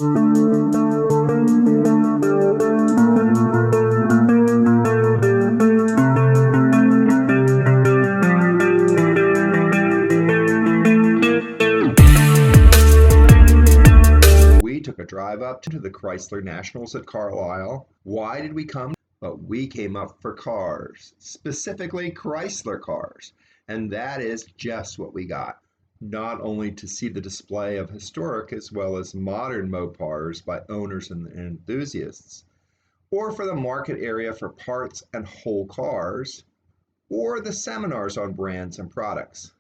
We took a drive up to the Chrysler Nationals at Carlisle. Why did we come? But we came up for cars, specifically Chrysler cars. And that is just what we got. Not only to see the display of historic as well as modern Mopars by owners and enthusiasts, or for the market area for parts and whole cars, or the seminars on brands and products.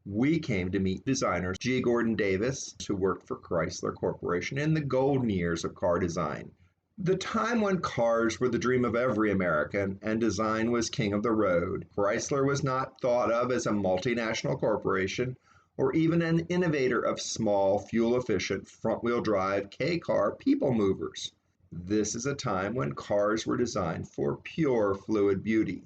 We came to meet designer G. Gordon Davis, who worked for Chrysler Corporation in the golden years of car design. The time when cars were the dream of every American and design was king of the road. Chrysler was not thought of as a multinational corporation or even an innovator of small, fuel-efficient, front-wheel drive K-car people movers. This is a time when cars were designed for pure fluid beauty,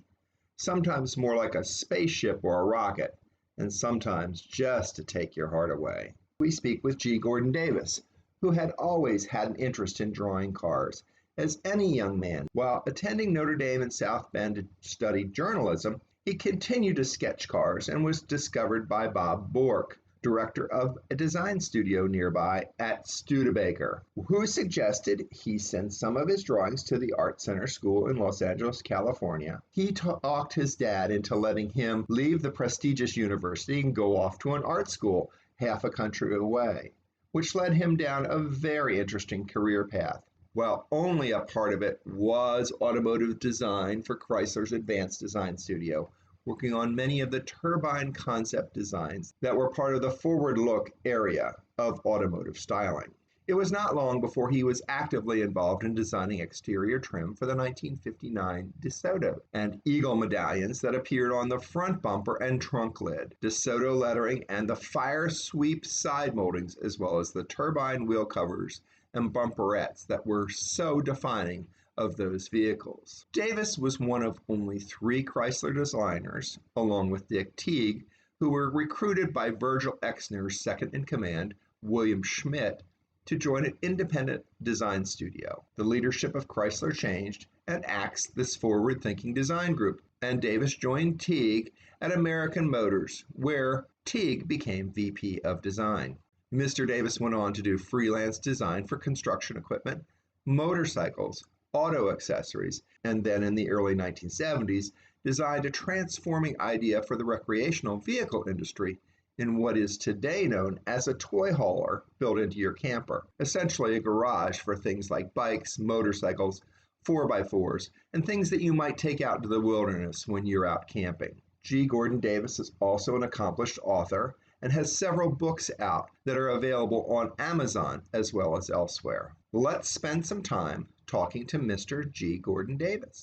sometimes more like a spaceship or a rocket, and sometimes just to take your heart away. We speak with G. Gordon Davis, who had always had an interest in drawing cars. As any young man, while attending Notre Dame in South Bend to study journalism, he continued to sketch cars and was discovered by Bob Bork, director of a design studio nearby at Studebaker, who suggested he send some of his drawings to the Art Center School in Los Angeles, California. He talked his dad into letting him leave the prestigious university and go off to an art school half a country away, which led him down a very interesting career path. Well, only a part of it was automotive design for Chrysler's Advanced Design Studio, working on many of the turbine concept designs that were part of the forward look area of automotive styling. It was not long before he was actively involved in designing exterior trim for the 1959 Desoto and eagle medallions that appeared on the front bumper and trunk lid, Desoto lettering, and the fire sweep side moldings, as well as the turbine wheel covers and bumperettes that were so defining of those vehicles. Davis was one of only 3 Chrysler designers, along with Dick Teague, who were recruited by Virgil Exner's second-in-command, William Schmidt, to join an independent design studio. The leadership of Chrysler changed and axed this forward-thinking design group, and Davis joined Teague at American Motors, where Teague became VP of Design. Mr. Davis went on to do freelance design for construction equipment, motorcycles, auto accessories, and then in the early 1970s, designed a transforming idea for the recreational vehicle industry in what is today known as a toy hauler built into your camper, essentially a garage for things like bikes, motorcycles, 4x4s, and things that you might take out to the wilderness when you're out camping. G. Gordon Davis is also an accomplished author and has several books out that are available on Amazon as well as elsewhere. Let's spend some time talking to Mr. G. Gordon Davis.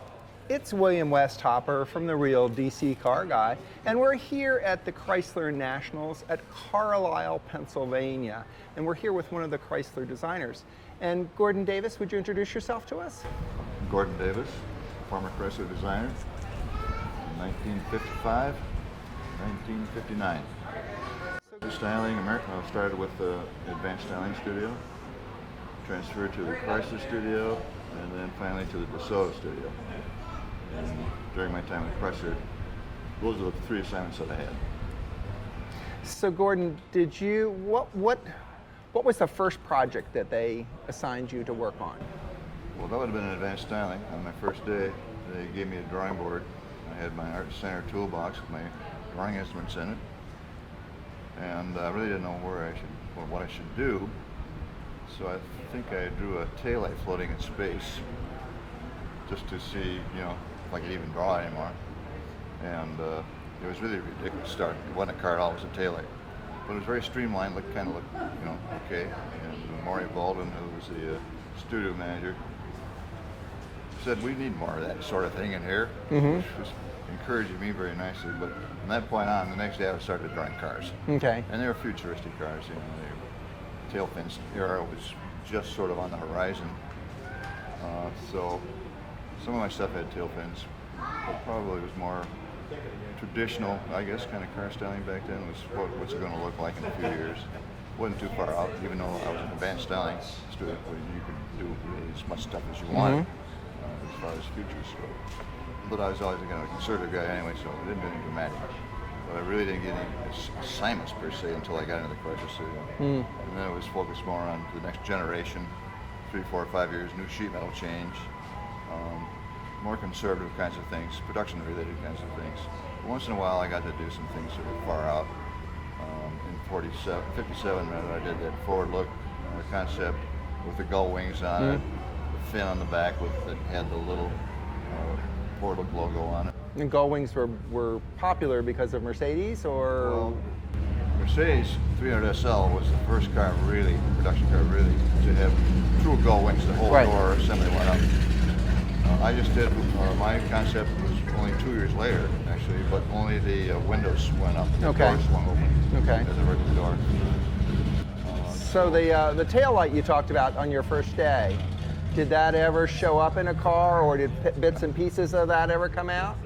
It's William Westhopper from The Real DC Car Guy, and we're here at the Chrysler Nationals at Carlisle, Pennsylvania, and we're here with one of the Chrysler designers. And Gordon Davis, would you introduce yourself to us? Gordon Davis, former Chrysler designer, 1955, 1959. Styling, I started with the Advanced Styling Studio, transferred to the Chrysler Studio, and then finally to the Desoto Studio. And during my time with Chrysler, those are the 3 assignments that I had. So Gordon, what was the first project that they assigned you to work on? Well, that would have been an Advanced Styling. On my first day, they gave me a drawing board. I had my Art Center toolbox with my drawing instruments in it. And I really didn't know what I should do. So I think I drew a taillight floating in space just to see, if I could even draw anymore. And it was really ridiculous start. It wasn't a car at all, it was a taillight. But it was very streamlined, looked okay. And Maury Baldwin, who was the studio manager, said, we need more of that sort of thing in here, which was encouraging me very nicely. But from that point on, the next day I started drawing cars. Okay. And they were futuristic cars, the tail fins era was just sort of on the horizon. So some of my stuff had tail fins, but probably was more traditional, I guess, kind of car styling back then was what's it going to look like in a few years. wasn't too far out, even though I was an advanced styling student, where you could do really as much stuff as you wanted as far as futures go. But I was always a kind of conservative guy anyway, so I didn't do anything dramatic. But I really didn't get any assignments per se until I got into the Chrysler Studio. And then it was focused more on the next generation, 3, 4, 5 years, new sheet metal change, more conservative kinds of things, production-related kinds of things. Once in a while, I got to do some things that were far out. In 57, rather, I did that forward look concept with the gull wings on it, the fin on the back that had the little forward look logo on it. And gull wings were popular because of Mercedes, or? Well, Mercedes 300 SL was the first car, really, production car, really, to have true gull wings. The whole door assembly went up. I just did, my concept was only 2 years later, actually, but only the windows went up. The doors swung open as a regular door. So the tail light you talked about on your first day, did that ever show up in a car, or did bits and pieces of that ever come out?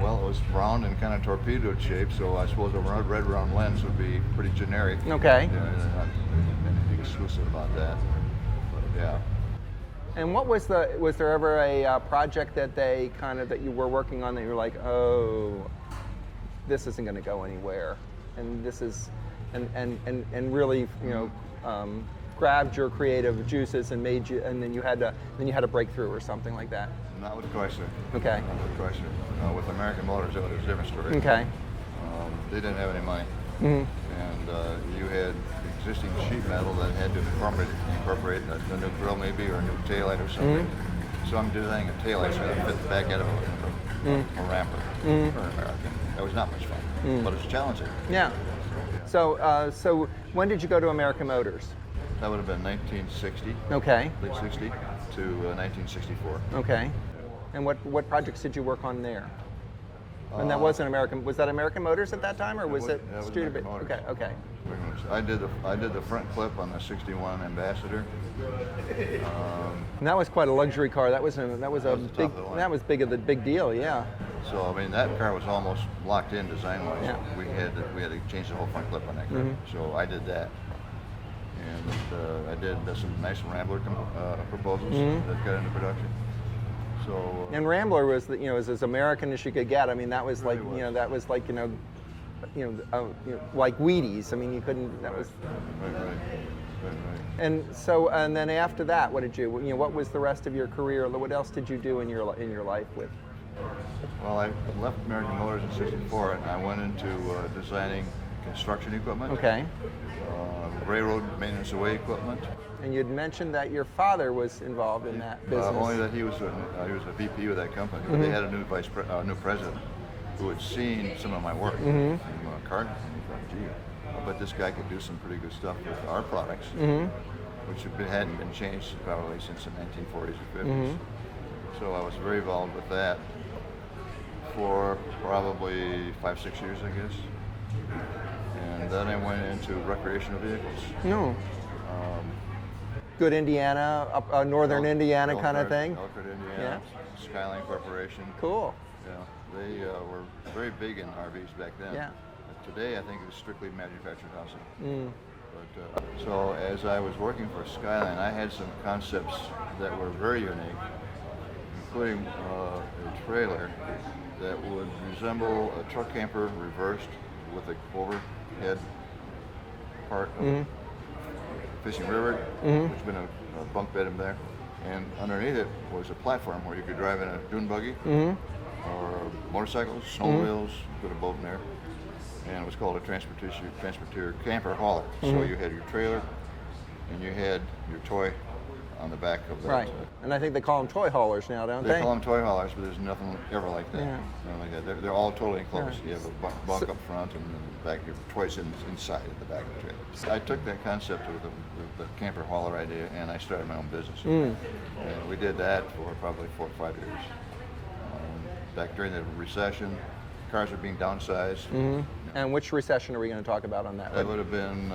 Well, it was round and kind of torpedoed shape, so I suppose a red round lens would be pretty generic. Okay. Yeah, not anything exclusive about that, but yeah. And what was there ever a project that that you were working on that you were like, oh, this isn't going to go anywhere, and this is, and really, grabbed your creative juices and made you, and then you had a breakthrough or something like that? Not with Chrysler. Okay. Not with Chrysler. With American Motors, it was a different story. Okay. They didn't have any money, and you had existing sheet metal that had to incorporate a new grill maybe, or a new taillight or something. So I'm designing a taillight so that fit the back end of a ramper for an American. That was not much fun, but it's challenging. Yeah. So when did you go to American Motors? That would have been 1960. Okay. Late 60 to 1964. Okay. And what projects did you work on there? And that wasn't American. Was that American Motors at that time, or was it Studebaker? Okay. Okay. I did the front clip on the '61 Ambassador. And that was quite a luxury car. That was a big deal. Yeah. So I mean, that car was almost locked in design-wise. Yeah. We had to change the whole front clip on that car. So I did that, and I did some nice Rambler proposals that got into production. So, and Rambler was was as American as you could get. I mean, that was like that was like like Wheaties. I mean, you couldn't. That was. Right. And so, and then after that, what did you? What was the rest of your career? What else did you do in your life with? Well, I left American Motors in '64, and I went into designing construction equipment. Okay. Railroad maintenance away equipment. And you'd mentioned that your father was involved in that business. Only that he was a VP of that company. But they had a new president who had seen some of my work from Carlisle, and he thought, gee, I bet this guy could do some pretty good stuff with our products, which hadn't been changed probably since the 1940s or 50s. So I was very involved with that for probably 5-6 years, I guess. And then I went into recreational vehicles. No. Good Indiana, northern Indiana kind of thing? Elkhart, Indiana. Yeah. Skyline Corporation. Cool. Yeah, they were very big in RVs back then. Yeah. Today, I think it's strictly manufactured housing. But, so as I was working for Skyline, I had some concepts that were very unique, including a trailer that would resemble a truck camper reversed with a overhead part of fishing river, which been a bunk bed in there, and underneath it was a platform where you could drive in a dune buggy or motorcycles, snowmobiles, put a boat in there, and it was called a transporter camper hauler. So you had your trailer and you had your toy on the back of that. Right, and I think they call them toy haulers now, don't they? They call them toy haulers, but there's nothing ever like that. Yeah. Nothing like that. They're all totally enclosed. You have a bunk up front, and then the back, your toys inside at the back of the trailer. So I took that concept of the camper hauler idea, and I started my own business. And we did that for probably 4 or 5 years. Back during the recession, cars were being downsized. And which recession are we going to talk about on that? That would have been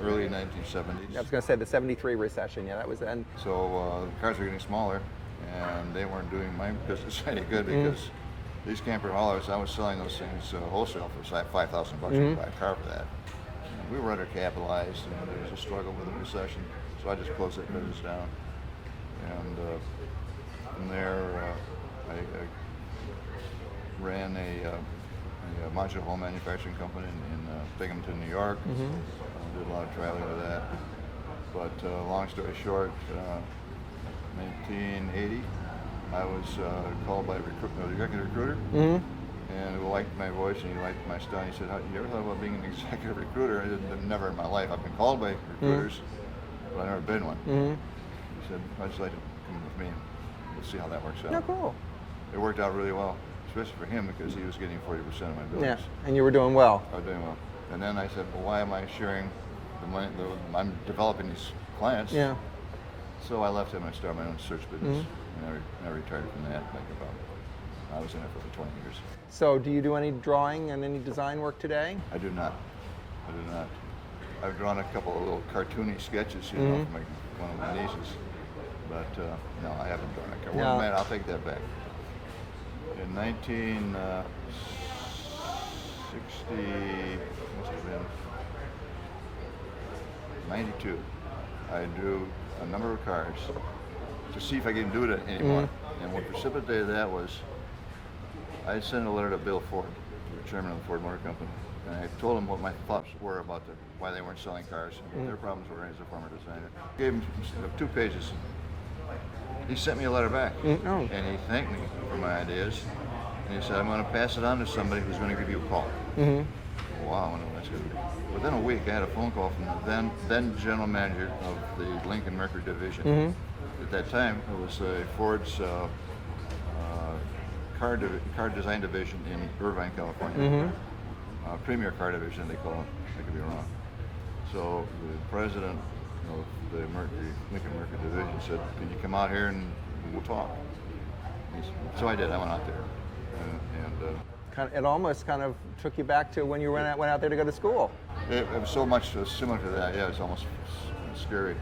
early 1970s. I was going to say the '73 recession. Yeah, that was then. So cars were getting smaller, and they weren't doing my business any good because these camper haulers, I was selling those things wholesale for $5,000 to buy a car for that. we were undercapitalized, and there was a struggle with the recession, so I just closed that business down. And from there, I ran a modular home manufacturing company in Binghamton, New York. Did a lot of traveling with that. But long story short, 1980, I was called by the executive recruiter, and he liked my voice and he liked my style. He said, "You ever thought about being an executive recruiter?" I said, "Never in my life. I've been called by recruiters, but I've never been one." He said, "I'd just like to come with me and we'll see how that works out." Oh, cool. It worked out really well, especially for him because he was getting 40% of my billings. Yeah, and you were doing well. I was doing well. And then I said, "Well, why am I sharing the money? I'm developing these clients." Yeah. So I left him and I started my own search business. And I retired from that I was in it for 20 years. So do you do any drawing and any design work today? I do not. I've drawn a couple of little cartoony sketches, for one of my nieces. But no, I haven't drawn a car. Well, man, I'll take that back. In 92, I drew a number of cars to see if I can do it anymore. And what precipitated that was I sent a letter to Bill Ford, the chairman of the Ford Motor Company, and I told him what my thoughts were about why they weren't selling cars, and what their problems were as a former designer. Gave him 2 pages. He sent me a letter back, and he thanked me for my ideas, and he said, "I'm going to pass it on to somebody who's going to give you a call." Wow, I wonder what that's going to be. Within a week, I had a phone call from the then general manager of the Lincoln Mercury division. At that time, it was Ford's car design division in Irvine, California. Premier car division, they call it. I could be wrong. So the president of the Lincoln Mercury division said, "Can you come out here and we'll talk?" So I did. I went out there, and It almost kind of took you back to when you went out there to go to school. it was so much similar to that. Yeah, it's almost scary.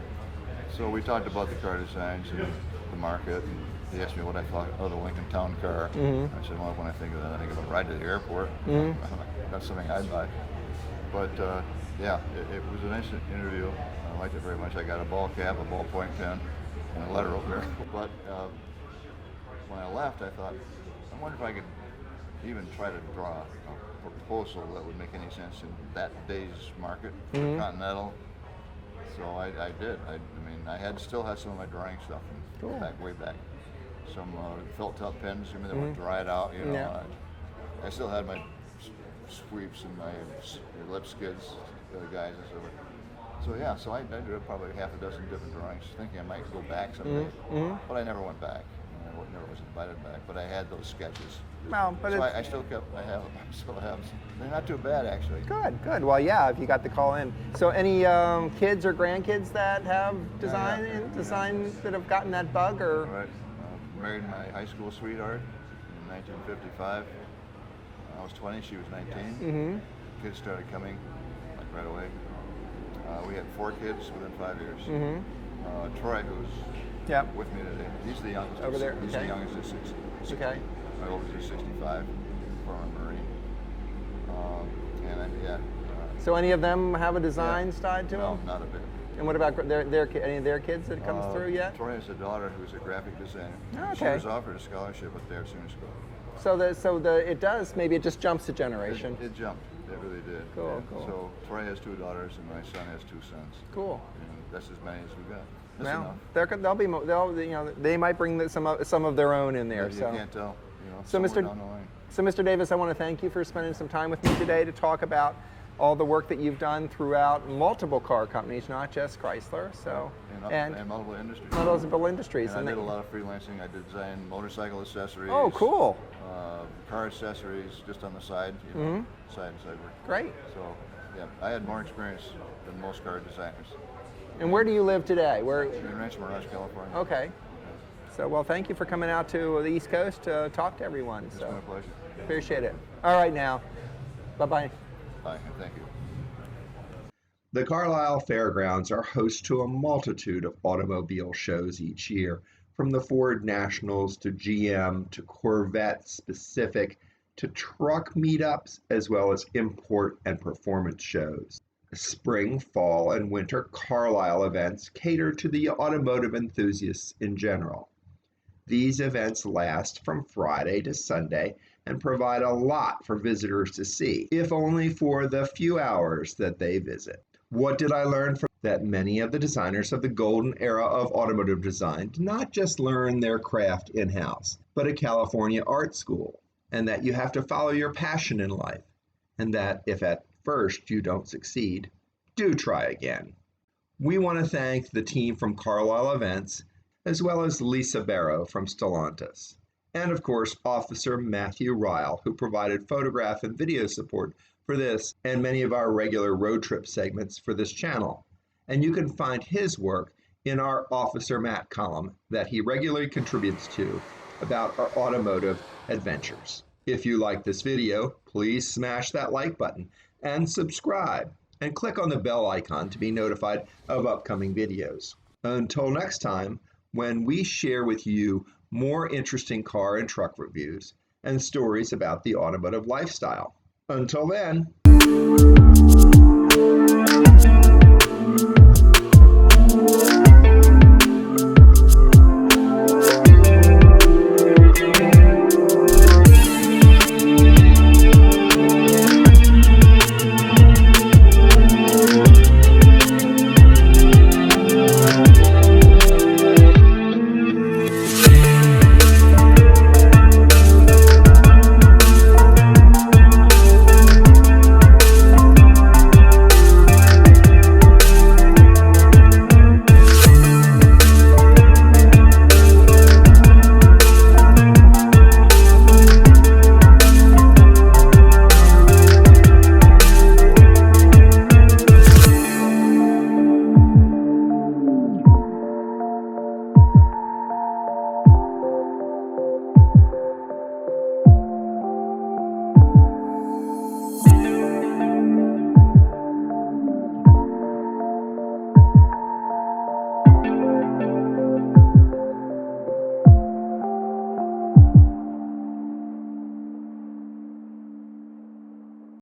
So we talked about the car designs and the market, and he asked me what I thought of the Lincoln Town car. I said, "Well, when I think of that, I think of a ride to the airport. That's something I'd buy." But yeah, it was a nice interview. I liked it very much. I got a ball cap, a ballpoint pen, and a letter opener. But when I left, I thought, I wonder if I could even try to draw a proposal that would make any sense in that day's market for Continental. So I did. I mean, I still had some of my drawing stuff from way back. Some felt top pens, they were dried out, I still had my sweeps and my lip skids, guys and stuff. So yeah, I did probably half a dozen different drawings, thinking I might go back someday. But I never went back. I never was invited back. But I had those sketches. Well, but so I still still have. They're not too bad, actually. Good. Well, yeah, if you got the call in. So any kids or grandkids that have design that have gotten that bug, or? Right. Married my high school sweetheart in 1955. I was 20, she was 19. Kids started coming right away. We had 4 kids within 5 years. Troy, who's with me today, he's the youngest. Over there. He's the youngest at 60. Okay. My oldest is 65, former Marine. So any of them have a design side to them? No, not a bit. And what about any of their kids that comes through yet? Troy has a daughter who's a graphic designer. Okay. She was offered a scholarship at their senior school. Maybe it just jumps a generation. It jumped. It really did. Cool. So Troy has 2 daughters and my son has 2 sons. Cool. And that's as many as we got. That's enough. They might bring some of their own in there. You can't tell. So Mr. Davis, I want to thank you for spending some time with me today to talk about all the work that you've done throughout multiple car companies, not just Chrysler. So and multiple industries. Multiple industries. And I did a lot of freelancing. I did design motorcycle accessories. Oh, cool. Car accessories, just on the side, side work. Great. So yeah, I had more experience than most car designers. And where do you live today? In Rancho Mirage, California. Okay. So, well, thank you for coming out to the East Coast to talk to everyone. It's been a pleasure. Appreciate it. All right, now. Bye-bye. Bye, and thank you. The Carlisle Fairgrounds are host to a multitude of automobile shows each year, from the Ford Nationals to GM to Corvette specific to truck meetups, as well as import and performance shows. Spring, fall, and winter Carlisle events cater to the automotive enthusiasts in general. These events last from Friday to Sunday and provide a lot for visitors to see, if only for the few hours that they visit. What did I learn from that? Many of the designers of the golden era of automotive design did not just learn their craft in-house, but at California art school, and that you have to follow your passion in life, and that if at first you don't succeed, do try again. We want to thank the team from Carlisle Events, as well as Lisa Barrow from Stellantis, and of course Officer Matthew Ryle, who provided photograph and video support for this and many of our regular road trip segments for this channel. And you can find his work in our Officer Matt column that he regularly contributes to about our automotive adventures. If you like this video, please smash that like button and subscribe, and click on the bell icon to be notified of upcoming videos. Until next time, when we share with you more interesting car and truck reviews and stories about the automotive lifestyle. Until then.